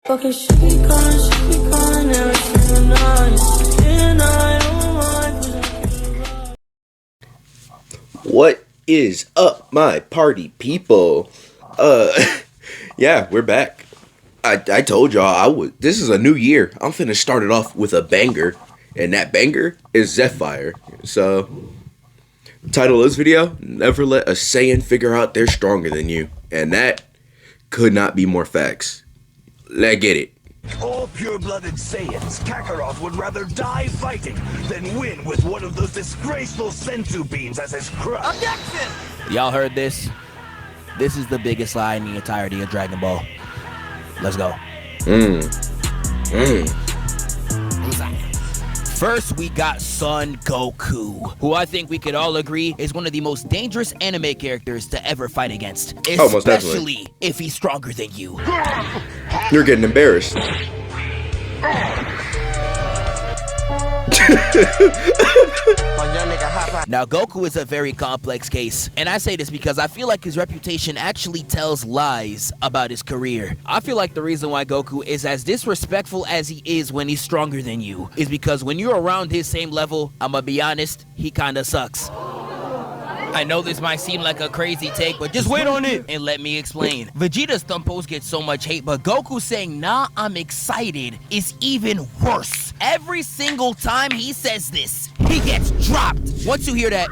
Okay, she be calling every single night. And I don't mind. What is up, my party people? Yeah, we're back. I told y'all this is a new year. I'm finna start it off with a banger, and that banger is Zephyr. So, title of this video: Never let a Saiyan figure out they're stronger than you, and that could not be more facts. Let's get it. All pure-blooded Saiyans, Kakarot would rather die fighting than win with one of those disgraceful senzu beans as his crutch. Objection! Y'all heard this? This is the biggest lie in the entirety of Dragon Ball. Let's go. First, we got Son Goku, who I think we could all agree is one of the most dangerous anime characters to ever fight against, especially if he's stronger than you. You're getting embarrassed. Now, Goku is a very complex case, and I say this because I feel like his reputation actually tells lies about his career. I feel like the reason why Goku is as disrespectful as he is when he's stronger than you is because when you're around his same level, I'ma be honest, he kinda sucks. I know this might seem like a crazy take, but just wait on it and let me explain. Vegeta's thumb pose gets so much hate, but Goku saying, "Nah, I'm excited," is even worse. Every single time he says this, he gets dropped. Once you hear that,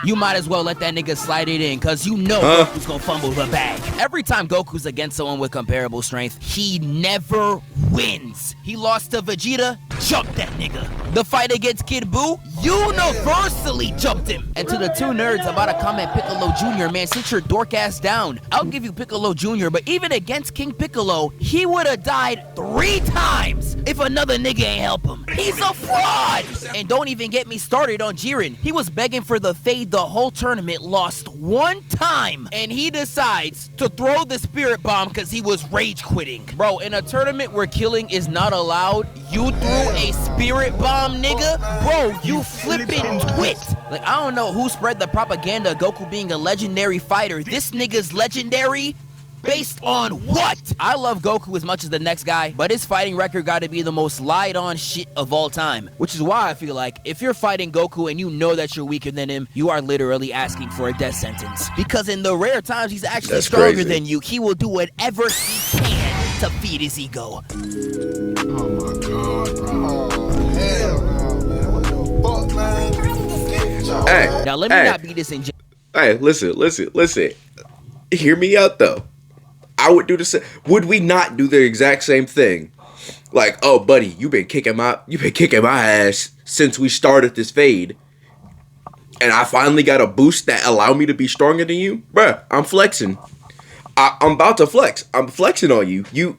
you might as well let that nigga slide it in, cause you know Goku's gonna fumble the bag. Every time Goku's against someone with comparable strength, he never wins. He lost to Vegeta, jumped that nigga. The fight against Kid Buu, universally jumped him. And to the two nerds about to comment Piccolo Jr., man, sit your dork ass down. I'll give you Piccolo Jr., but even against King Piccolo, he would have died 3 times if another nigga ain't help him. He's a fraud! And don't even get me started on Jiren. He was begging for the fade the whole tournament, lost 1 time, and he decides to throw the spirit bomb because he was rage quitting. Bro, in a tournament where killing is not allowed, you threw a spirit bomb, nigga? Bro, you flippin' twit. Like, I don't know who spread the propaganda of Goku being a legendary fighter. This nigga's legendary? Based on what? I love Goku as much as the next guy, but his fighting record gotta be the most lied on shit of all time. Which is why I feel like if you're fighting Goku and you know that you're weaker than him, you are literally asking for a death sentence. Because in the rare times he's actually stronger than you, he will do whatever he can to feed his ego. Oh my god, bro. Oh, hell no, man. What the fuck, man? Hey, now let me not be disingenuous. Hey, listen. Hear me out though. I would do the same. Would we not do the exact same thing? Like, oh, buddy, you've been kicking my ass since we started this fade, and I finally got a boost that allow me to be stronger than you, bruh. I'm flexing. I'm about to flex. I'm flexing on you.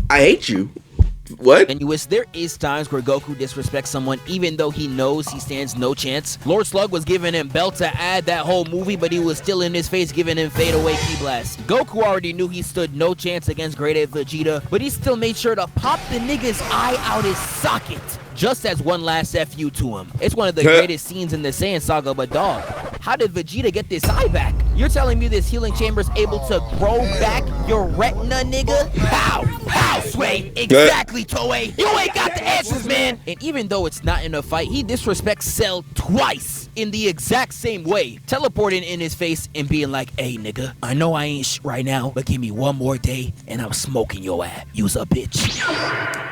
I hate you. What? Anyways, there is times where Goku disrespects someone even though he knows he stands no chance. Lord Slug was giving him belt to add that whole movie, but he was still in his face giving him fade away ki blast. Goku already knew he stood no chance against Great Ape Vegeta, but he still made sure to pop the nigga's eye out his socket, just as one last FU to him. It's one of the greatest scenes in the Saiyan saga, but dog, how did Vegeta get this eye back? You're telling me this healing chamber's able to grow back your retina, nigga? How? How, Sway? Exactly, Toei. You ain't got the answers, man. And even though it's not in a fight, he disrespects Cell twice in the exact same way, teleporting in his face and being like, "Hey, nigga, I know I ain't right now, but give me one more day and I'm smoking your ass. You's a bitch."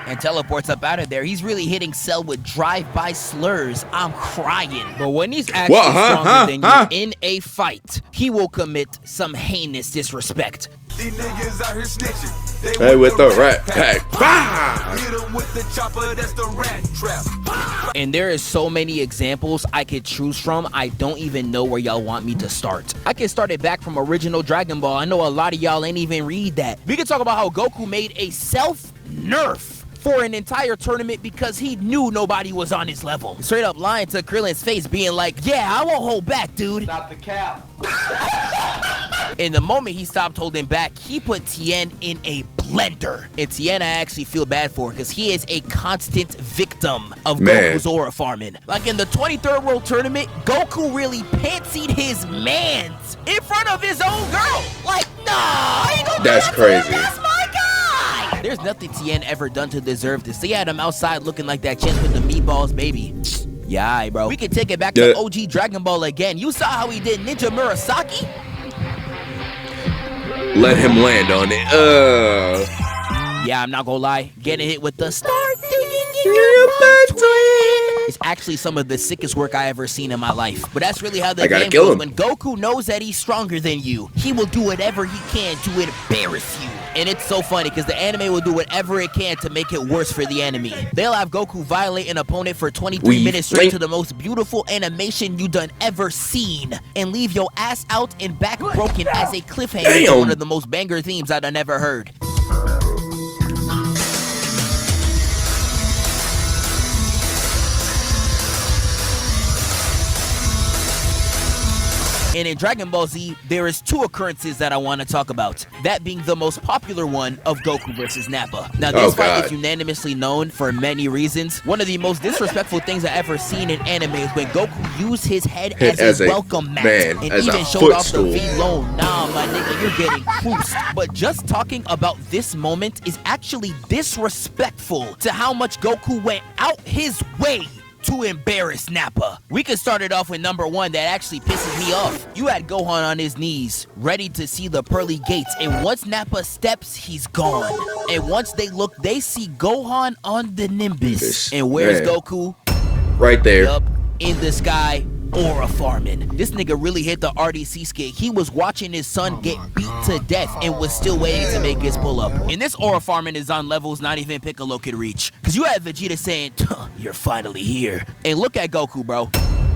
And teleports up out of there. He's really hitting Cell with drive-by slurs. I'm crying. But when he's actually stronger than you in a fight, he will commit some heinous disrespect. These niggas out here snitching. Hey, with the rat pack. Hit 'em with the chopper, that's the rat trap. And there is so many examples I could choose from. I don't even know where y'all want me to start. I can start it back from original Dragon Ball. I know a lot of y'all ain't even read that. We can talk about how Goku made a self-nerf for an entire tournament because he knew nobody was on his level. Straight up lying to Krillin's face, being like, "Yeah, I won't hold back, dude." Stop the cap. In the moment he stopped holding back, he put Tien in a blender. And Tien I actually feel bad for because he is a constant victim of Goku's aura farming. Like in the 23rd World Tournament, Goku really pantsied his mans in front of his own girl. Like, nah, I ain't gonna That's crazy. That's my guy. There's nothing Tien ever done to deserve this. They had him outside looking like that chance with the meatballs, baby. Yeah, alright, bro. We can take it back to OG Dragon Ball again. You saw how he did Ninja Murasaki? Let him land on it. Yeah, I'm not gonna lie. Getting hit with the start it's actually some of the sickest work I ever seen in my life. But that's really how the game goes. When Goku knows that he's stronger than you, he will do whatever he can to embarrass you. And it's so funny because the anime will do whatever it can to make it worse for the enemy. They'll have Goku violate an opponent for 23 minutes straight to the most beautiful animation you done ever seen, and leave your ass out and back broken as a cliffhanger to one of the most banger themes I done ever heard. And in Dragon Ball Z, there is two occurrences that I want to talk about. That being the most popular one of Goku versus Nappa. Now, this fight is unanimously known for many reasons. One of the most disrespectful things I ever seen in anime is when Goku used his head as a welcome mat and even showed off the V-Low. Nah, my nigga, you're getting boost. But just talking about this moment is actually disrespectful to how much Goku went out his way to embarrass Nappa. We could start it off with number one that actually pisses me off. You had Gohan on his knees, ready to see the pearly gates, and once Nappa steps, he's gone. And once they look, they see Gohan on the Nimbus. And where's Goku? Right there. Yup, in the sky, aura farming. This nigga really hit the RDC skit. He was watching his son get beat to death and was still waiting to make his pull up. And this aura farming is on levels not even Piccolo could reach. Cause you had Vegeta saying, "You're finally here." And look at Goku, bro.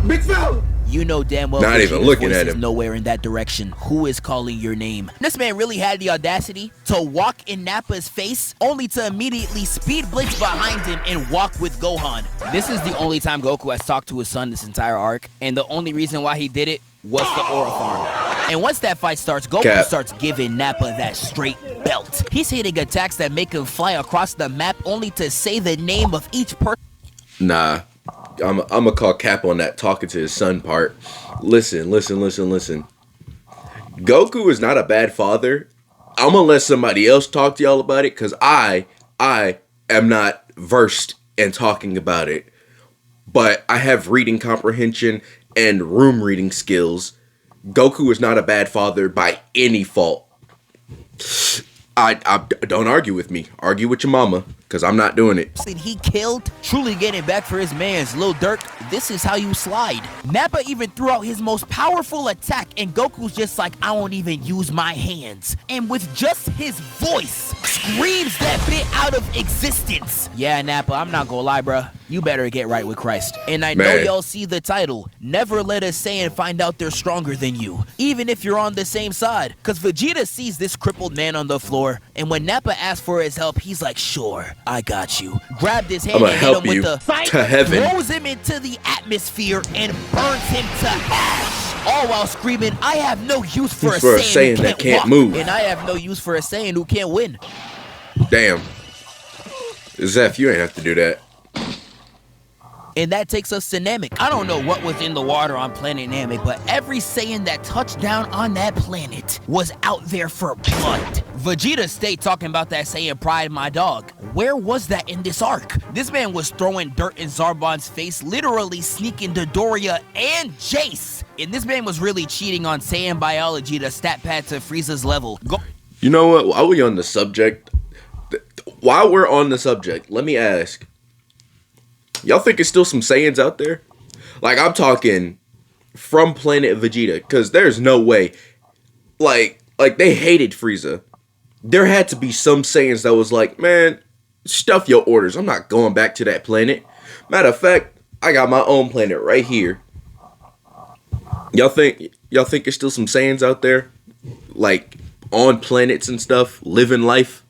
Big fella. You know damn well not even looking at him. Nowhere in that direction. Who is calling your name? This man really had the audacity to walk in Nappa's face, only to immediately speed blitz behind him and walk with Gohan. This is the only time Goku has talked to his son this entire arc, and the only reason why he did it was the aura farm. And once that fight starts, Goku starts giving Nappa that straight belt. He's hitting attacks that make him fly across the map, only to say the name of each person. Nah. I'm gonna call Cap on that talking to his son part. Listen. Goku is not a bad father. I'm gonna let somebody else talk to y'all about it because I am not versed in talking about it. But I have reading comprehension and room reading skills. Goku is not a bad father by any fault. I don't argue with me. Argue with your mama, because I'm not doing it. He killed, truly getting back for his mans. Lil Durk, this is how you slide. Nappa even threw out his most powerful attack, and Goku's just like, I won't even use my hands. And with just his voice, screams that bit out of existence. Yeah, Nappa, I'm not gonna lie, bruh. You better get right with Christ. And I know y'all see the title. Never let a Saiyan find out they're stronger than you, even if you're on the same side. Because Vegeta sees this crippled man on the floor, and when Nappa asks for his help, he's like, sure, I got you. Grabbed his hand and hit him with the to heaven. Throws him into the atmosphere and burns him to ash. All while screaming, I have no use for a Saiyan that can't move. And I have no use for a Saiyan who can't win. Damn. Zeph, you ain't have to do that. And that takes us to Namek. I don't know what was in the water on planet Namek, but every Saiyan that touched down on that planet was out there for blood. Vegeta stayed talking about that Saiyan pride, my dog. Where was that in this arc? This man was throwing dirt in Zarbon's face, literally sneaking Dodoria and Jace. And this man was really cheating on Saiyan biology to stat pad to Frieza's level. You know what? While we're on the subject, let me ask. Y'all think it's still some Saiyans out there? Like, I'm talking from planet Vegeta, because there's no way. Like they hated Frieza. There had to be some Saiyans that was like, man, stuff your orders. I'm not going back to that planet. Matter of fact, I got my own planet right here. Y'all think there's still some Saiyans out there? Like, on planets and stuff, living life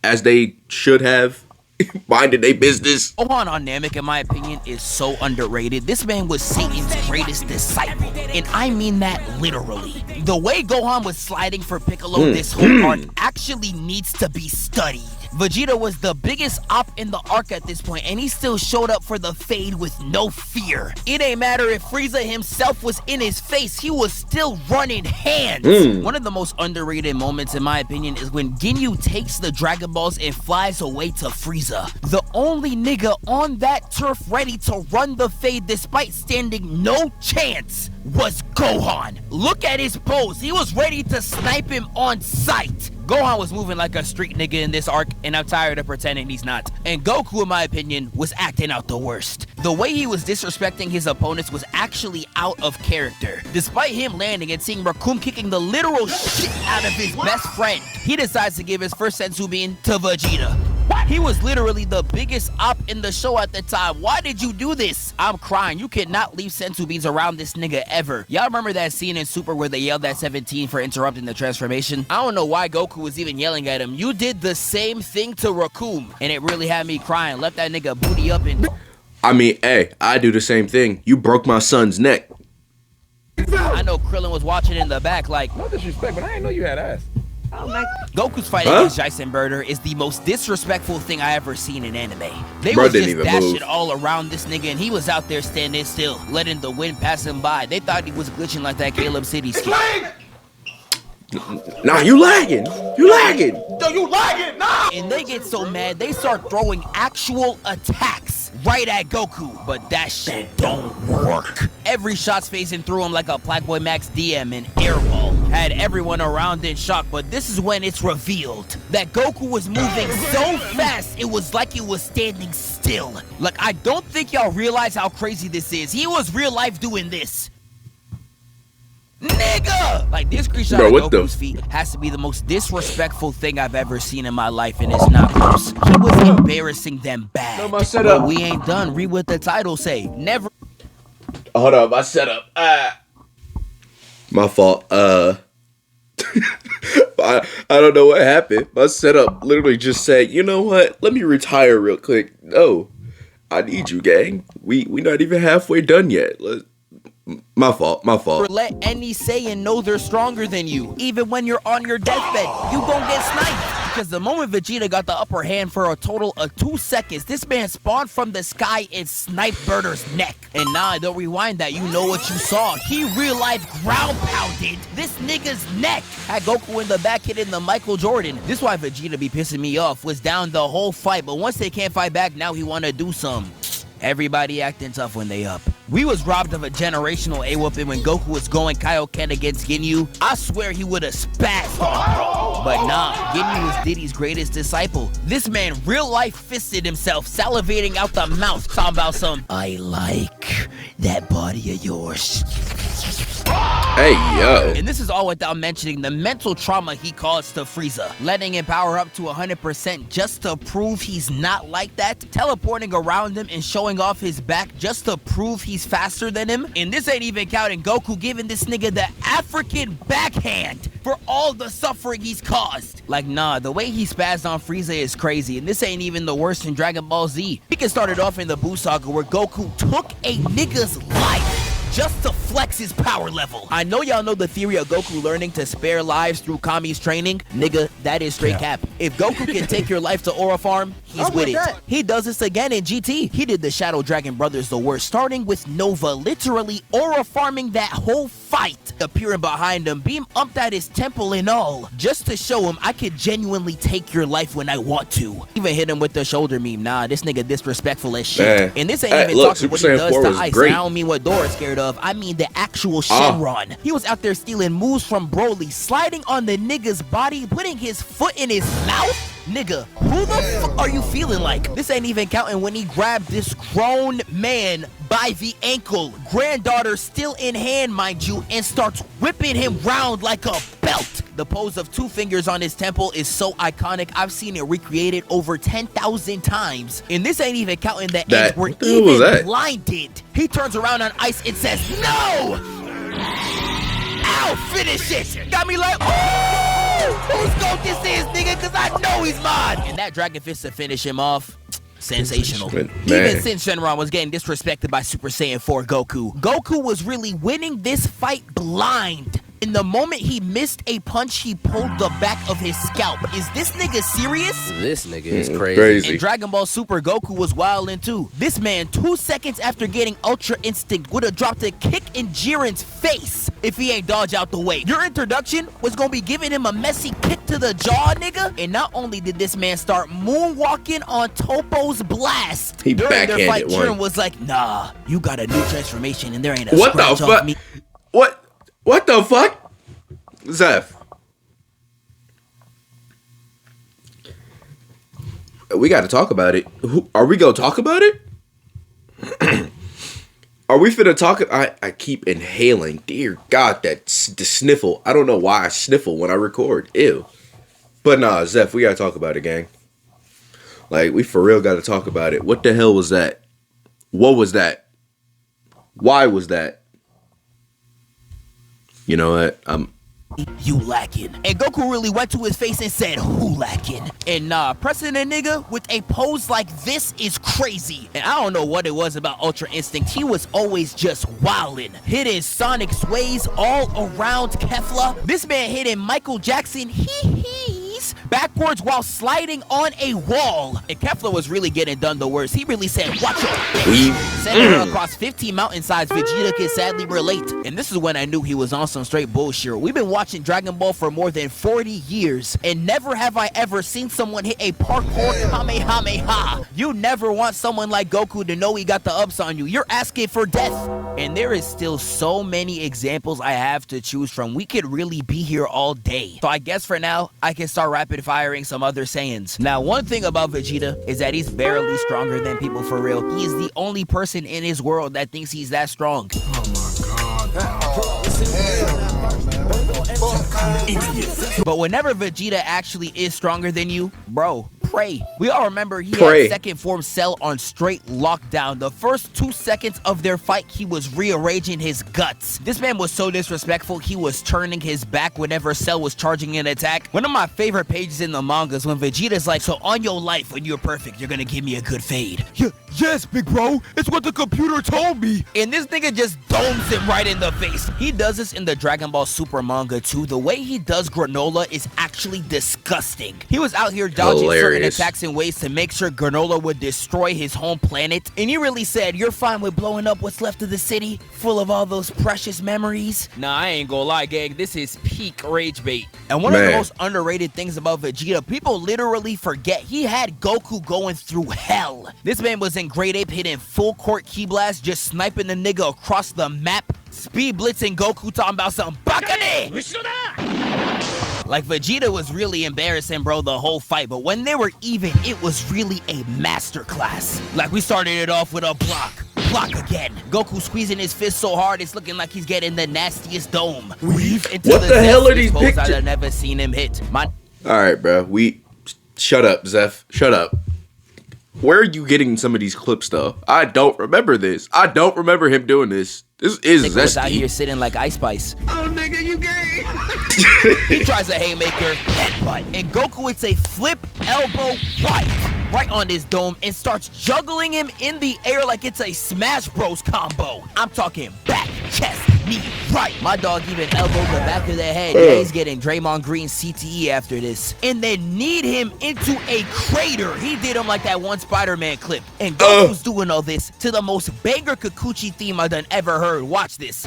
as they should have? Minding their business. Gohan on Namek, in my opinion, is so underrated. This man was Satan's greatest disciple, and I mean that literally. The way Gohan was sliding for Piccolo this whole arc actually needs to be studied. Vegeta was the biggest op in the arc at this point, and he still showed up for the fade with no fear. It ain't matter if Frieza himself was in his face, he was still running hands. One of the most underrated moments, in my opinion, is when Ginyu takes the Dragon Balls and flies away to Frieza. The only nigga on that turf ready to run the fade despite standing no chance was Gohan. Look at his pose. He was ready to snipe him on sight. Gohan was moving like a street nigga in this arc, and I'm tired of pretending he's not. And Goku, in my opinion, was acting out the worst. The way he was disrespecting his opponents was actually out of character. Despite him landing and seeing Raccoon kicking the literal shit out of his best friend, he decides to give his first Senzu Bean to Vegeta. He was literally the biggest op in the show at the time. Why did you do this? I'm crying. You cannot leave Senzu Beans around this nigga ever. Y'all remember that scene in Super where they yelled at 17 for interrupting the transformation? I don't know why Goku was even yelling at him. You did the same thing to Raccoon, and it really had me crying. Left that nigga booty up and... I mean, hey, I do the same thing. You broke my son's neck. I know Krillin was watching in the back like... No disrespect, but I didn't know you had ass. Goku's fight against Jaisenberger is the most disrespectful thing I ever seen in anime. They Bro was didn't just even dashing move. all around this nigga, and he was out there standing still, letting the wind pass him by. They thought he was glitching like that Caleb City skit. Nah, you lagging. You lagging. Yo, you lagging? Nah! And they get so mad, they start throwing actual attacks right at Goku. But that shit don't work. Every shot's phasing through him like a Blackboy Max DM and airball. Had everyone around in shock, but this is when it's revealed that Goku was moving so fast, it was like he was standing still. Like, I don't think y'all realize how crazy this is. He was real life doing this. Nigga! Like, this screenshot Bro, of what the- Goku's feet has to be the most disrespectful thing I've ever seen in my life, and it's not close. He was embarrassing them bad. No, my setup. But we ain't done. Read what the title say. Never. Hold up, my setup. My fault. I don't know what happened. My setup literally just said, you know what? Let me retire real quick. No, I need you, gang. We not even halfway done yet. My fault. Let any Saiyan know they're stronger than you. Even when you're on your deathbed, you gon' get sniped. Because the moment Vegeta got the upper hand for a total of 2 seconds, this man spawned from the sky and sniped Burter's neck. And nah, don't rewind that, you know what you saw. He real life ground pounded this nigga's neck. Had Goku in the back hitting the Michael Jordan. This is why Vegeta be pissing me off. Was down the whole fight, but once they can't fight back, now he wanna do some. Everybody acting tough when they up. We was robbed of a generational A-whooping when Goku was going Kaioken against Ginyu. I swear he would have spazzed on. But nah, Ginyu was Diddy's greatest disciple. This man real life fisted himself, salivating out the mouth, talking about some, I like that body of yours. Hey, yo. And this is all without mentioning the mental trauma he caused to Frieza. Letting him power up to 100% just to prove he's not like that. Teleporting around him and showing off his back just to prove he's faster than him. And this ain't even counting Goku giving this nigga the African backhand for all the suffering he's caused. Like, nah, the way he spazzed on Frieza is crazy. And this ain't even the worst in Dragon Ball Z. We can start it off in the Buu Saga where Goku took a nigga's life just to flex his power level. I know y'all know the theory of Goku learning to spare lives through Kami's training. Nigga, that is straight cap. If Goku can take your life to Aura Farm, he's with it. He does this again in GT. He did the Shadow Dragon Brothers the worst, starting with Nova literally Aura farming that whole fight. Appearing behind him, beam umped at his temple and all, just to show him I could genuinely take your life when I want to. Even hit him with the shoulder meme. Nah, this nigga disrespectful as shit. Man. And this ain't Hey, even look, talking what Super he Saiyan does 4 to was Ice. great. I don't mean what Dora's scared of. I mean the actual Shenron. He was out there stealing moves from Broly, sliding on the nigga's body, putting his foot in his mouth. Nigga, who the fuck are you feeling like? This ain't even counting when he grabbed this grown man by the ankle, granddaughter still in hand, mind you, and starts whipping him round like a belt. The pose of 2 fingers on his temple is so iconic. I've seen it recreated over 10,000 times. And this ain't even counting the ends where what the hell was even that? blinded, he turns around on Ice and says, no! Ow, finish it! Got me like, oh! Whose goat this is, nigga? Cause I know he's mine! And that Dragon Fist to finish him off, sensational. Man. Even since Shenron was getting disrespected by Super Saiyan 4 Goku, Goku was really winning this fight blind. In the moment he missed a punch, he pulled the back of his scalp. Is this nigga serious? This nigga is crazy. Crazy. In Dragon Ball Super, Goku was wildin' too. This man, 2 seconds after getting Ultra Instinct, would have dropped a kick in Jiren's face if he ain't dodge out the way. Your introduction was gonna be giving him a messy kick to the jaw, nigga. And not only did this man start moonwalking on Toppo's blast, He during their backhanded fight, one. Jiren was like, nah, you got a new transformation and there ain't a What the scratch off fuck? me. What the fuck? Zeph. We got to talk about it. Are we gonna talk about it? Are we finna talk? I keep inhaling. Dear God, the sniffle. I don't know why I sniffle when I record. Ew. But nah, Zeph, we gotta talk about it, gang. Like, we for real gotta talk about it. What the hell was that? What was that? Why was that? You know what? You lacking. And Goku really went to his face and said, who lacking? And nah, pressing a nigga with a pose like this is crazy. And I don't know what it was about Ultra Instinct. He was always just wildin'. Hitting Sonic sways all around Kefla. This man hitting Michael Jackson hee-hees backwards while sliding on a wall. And Kefla was really getting done the worst. He really said, watch your bitch. Sending her across 15 mountainsides, Vegeta could sadly relate. And this is when I knew he was on some straight bullshit. We've been watching Dragon Ball for more than 40 years, and never have I ever seen someone hit a parkour Kamehameha. You never want someone like Goku to know he got the ups on you. You're asking for death. And there is still so many examples I have to choose from. We could really be here all day. So I guess for now, I can start rapid firing some other Saiyans. Now, one thing about Vegeta is that he's barely stronger than people for real. He is the only person in his world that thinks he's that strong. But whenever Vegeta actually is stronger than you, bro, pray. We all remember he had second form Cell on straight lockdown. The first 2 seconds of their fight, he was rearranging his guts. This man was so disrespectful, he was turning his back whenever Cell was charging an attack. One of my favorite pages in the manga is when Vegeta's like, so on your life, when you're perfect, you're gonna give me a good fade. Yes, big bro, it's what the computer told me. And this nigga just domes him right in the face. He does this in the Dragon Ball Super manga too. The way he does Granola is actually disgusting. He was out here dodging certain attacks in ways to make sure Granola would destroy his home planet. And he really said, you're fine with blowing up what's left of the city, full of all those precious memories. Nah, I ain't gonna lie, gang. This is peak rage bait. And one of the most underrated things about Vegeta, people literally forget he had Goku going through hell. This man was in Great Ape hitting full court Ki Blast, just sniping the nigga across the map. Speed blitzing Goku, talking about some Bakane! Like, Vegeta was really embarrassing, bro, the whole fight. But when they were even, it was really a masterclass. Like, we started it off with a block again. Goku squeezing his fist so hard, it's looking like he's getting the nastiest dome. Weave into what the hell are these pictures? I've never seen him hit. All right, bro. Shut up, Zeph. Shut up. Where are you getting some of these clips, though? I don't remember this. I don't remember him doing this. This is Nigga was out here sitting like Ice Spice. Oh, nigga, you gay. He tries a haymaker, headbutt, and Goku hits a flip elbow right on his dome and starts juggling him in the air like it's a Smash Bros combo. I'm talking back, chest, knee, right. My dog even elbowed the back of the head. Yeah, he's getting Draymond Green CTE after this. And then kneed him into a crater. He did him like that one Spider-Man clip. And Goku's doing all this to the most banger Kikuchi theme I've done ever heard. Watch this.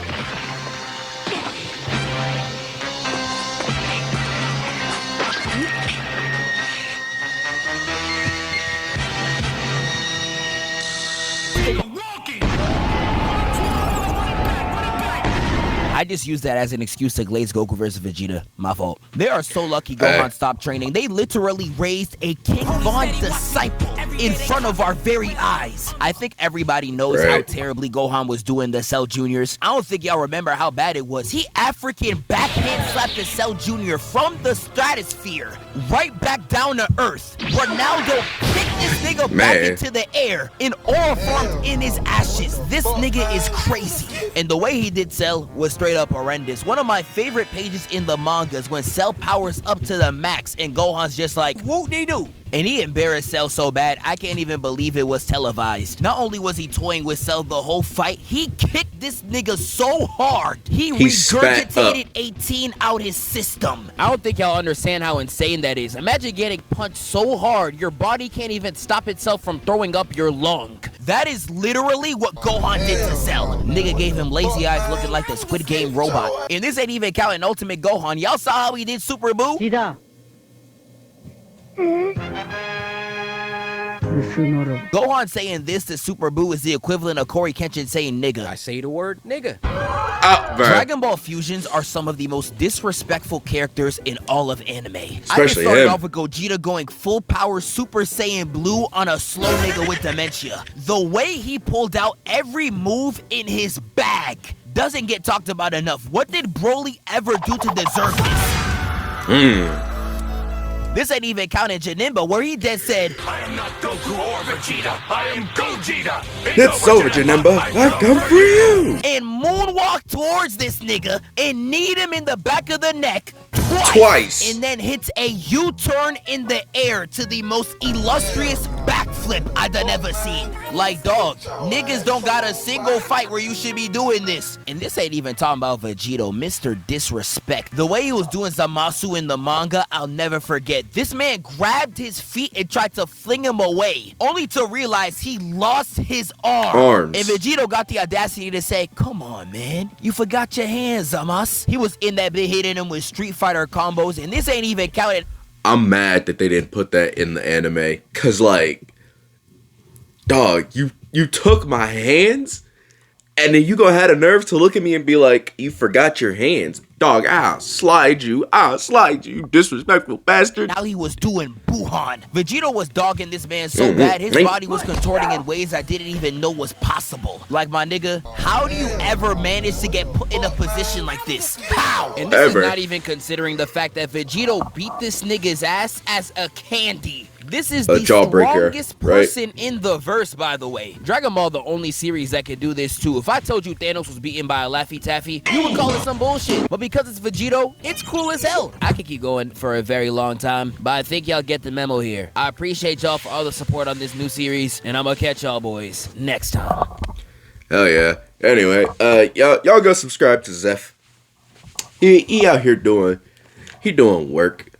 I just used that as an excuse to glaze Goku versus Vegeta. My fault. They are so lucky Gohan stopped training. They literally raised a King Von disciple in front of our very eyes. I think everybody knows how terribly Gohan was doing the Cell Juniors. I don't think y'all remember how bad it was. He African backhand slapped the Cell Junior from the stratosphere right back down to Earth. Ronaldo kicked this nigga back into the air and oil formed in his ashes. This nigga is crazy. And the way he did Cell was straight straight up horrendous. One of my favorite pages in the manga is when Cell powers up to the max and Gohan's just like, whoop-de-doo. And he embarrassed Cell so bad, I can't even believe it was televised. Not only was he toying with Cell the whole fight, he kicked this nigga so hard, he regurgitated 18 out his system. I don't think y'all understand how insane that is. Imagine getting punched so hard, your body can't even stop itself from throwing up your lung. That is literally what Gohan did to Cell. Nigga gave him lazy eyes looking like the Squid Game robot. And this ain't even counting Ultimate Gohan. Y'all saw how he did Super Boo? Gohan saying this to Super Boo is the equivalent of Corey Kenshin saying nigga. I say the word nigga. Dragon Ball fusions are some of the most disrespectful characters in all of anime. Especially I started him. off with Gogeta going full power Super Saiyan Blue on a slow nigga with dementia. The way he pulled out every move in his bag doesn't get talked about enough. What did Broly ever do to deserve this? This ain't even counting Janemba, where he just said, I am not Goku or Vegeta. I am Gogeta. It's over, Janemba. I've come for you. and moonwalk towards this nigga and kneed him in the back of the neck Twice. and then hits a U-turn in the air to the most illustrious backflip I done ever seen. Like, dog, niggas don't got a single fight where you should be doing this. And this ain't even talking about Vegito, Mr. Disrespect. The way he was doing Zamasu in the manga, I'll never forget. This man grabbed his feet and tried to fling him away, only to realize he lost his arms. And Vegito got the audacity to say, come on, man, you forgot your hands, Zamas. He was in that bit hitting him with Street Fighter combos, and this ain't even counted. I'm mad that they didn't put that in the anime. Cause like, dog, you took my hands and then you gonna have the nerve to look at me and be like, you forgot your hands. Dog, I'll slide you, you disrespectful bastard. Now he was doing Buhan. Vegito was dogging this man so bad, his body was contorting in ways I didn't even know was possible. Like, my nigga, how do you ever manage to get put in a position like this? How? And this is not even considering the fact that Vegito beat this nigga's ass as a candy. This is the strongest person in the verse, by the way. Dragon Ball, the only series that can do this too. If I told you Thanos was beaten by a Laffy Taffy, you would call it some bullshit. But because it's Vegito, it's cool as hell. I could keep going for a very long time, but I think y'all get the memo here. I appreciate y'all for all the support on this new series, and I'm gonna catch y'all boys next time. Hell yeah. Anyway, y'all go subscribe to Zeph. He out here doing work.